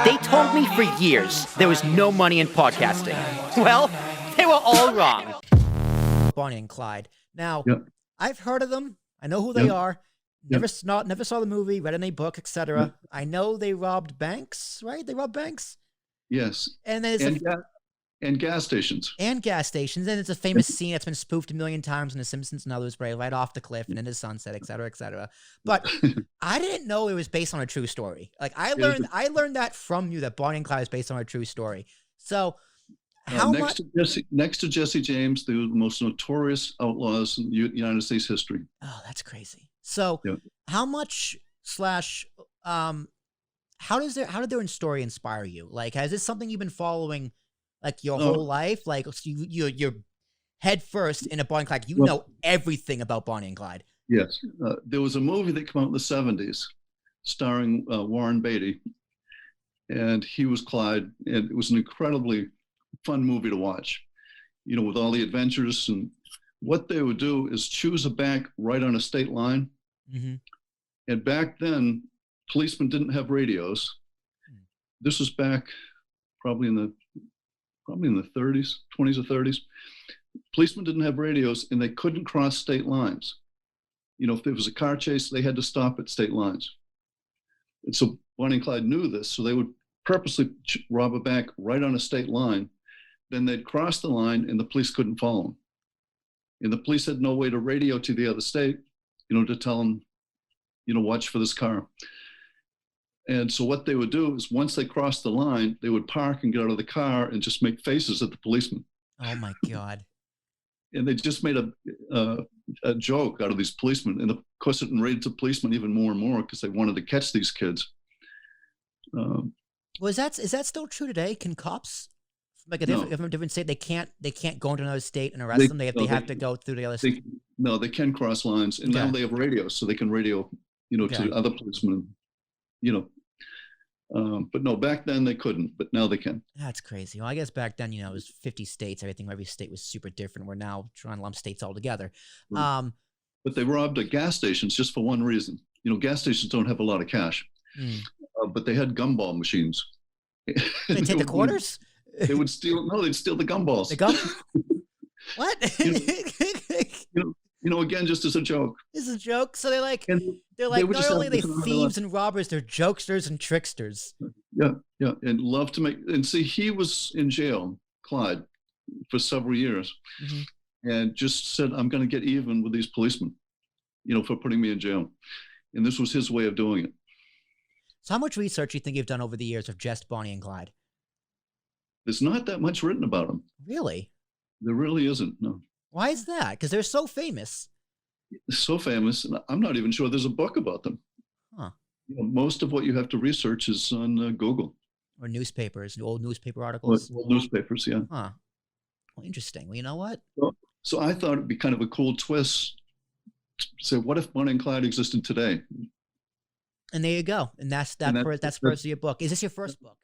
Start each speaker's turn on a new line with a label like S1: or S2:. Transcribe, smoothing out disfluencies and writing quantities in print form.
S1: They told me for years there was no money in podcasting. Well, they were all wrong.
S2: Bonnie and Clyde. Now,
S3: Yep.
S2: I've heard of them. I know who they
S3: Yep.
S2: are. Never saw the movie, read any book, etc.
S3: Yep.
S2: I know they robbed banks, right? They robbed banks.
S3: Yes.
S2: And then
S3: And gas stations.
S2: and gas stations. And it's a famous scene that's been spoofed a million times in The Simpsons and others, right off the cliff and into the sunset, etc., etc. But I didn't know it was based on a true story. Like I learned that from you, that Bonnie and Clyde is based on a true story. So how much?
S3: Next to Jesse James, the most notorious outlaws in United States history.
S2: Oh, that's crazy. So
S3: Yeah.
S2: how much how did their story inspire you? Like, has this something you've been following like your whole life? Like, so you're head first in a Bonnie and Clyde. You know everything about Bonnie and Clyde.
S3: Yes. There was a movie that came out in the 70s starring Warren Beatty, and he was Clyde, and it was an incredibly fun movie to watch, with all the adventures. And what they would do is choose a bank right on a state line.
S2: Mm-hmm.
S3: And back then, policemen didn't have radios. This was back probably in the 30s, 20s or 30s. Policemen didn't have radios, and they couldn't cross state lines. If there was a car chase, they had to stop at state lines. And so Bonnie and Clyde knew this, so they would purposely rob a bank right on a state line. Then they'd cross the line, and the police couldn't follow them. And the police had no way to radio to the other state, to tell them, watch for this car. And so what they would do is once they crossed the line, they would park and get out of the car and just make faces at the policeman.
S2: Oh my God.
S3: And they just made a joke out of these policemen. And of course it enraged the policemen even more and more because they wanted to catch these kids.
S2: Is that still true today? Can cops like a different state, they can't go into another state and arrest them? They have to go through the other state?
S3: No, they can cross lines. And now they have radios, so they can radio, to other policemen, but no, back then they couldn't, but now they can.
S2: That's crazy. Well, I guess back then, it was 50 states. Every state was super different. We're now trying to lump states all together.
S3: But they robbed gas stations just for one reason. Gas stations don't have a lot of cash, but they had gumball machines.
S2: They take the quarters?
S3: They would steal. No, they'd steal the gumballs.
S2: The gum? What?
S3: Again, just as a joke.
S2: This is a joke. So they're like not only are they thieves and robbers, they're jokesters and tricksters.
S3: Yeah, and love to make. And see, he was in jail, Clyde, for several years, and just said, "I'm going to get even with these policemen, for putting me in jail." And this was his way of doing it.
S2: So, how much research do you think you've done over the years of just Bonnie and Clyde?
S3: There's not that much written about them.
S2: Really?
S3: There really isn't. No.
S2: Why is that? Because they're so famous.
S3: So famous, and I'm not even sure there's a book about them.
S2: Huh.
S3: Most of what you have to research is on Google.
S2: Or newspapers, old newspaper articles.
S3: Old newspapers, yeah.
S2: Huh. Well, interesting. Well, you know what?
S3: So I thought it'd be kind of a cool twist to say, what if Bonnie and Clyde existed today?
S2: And there you go. And that's the purpose of your book. Is this your first book?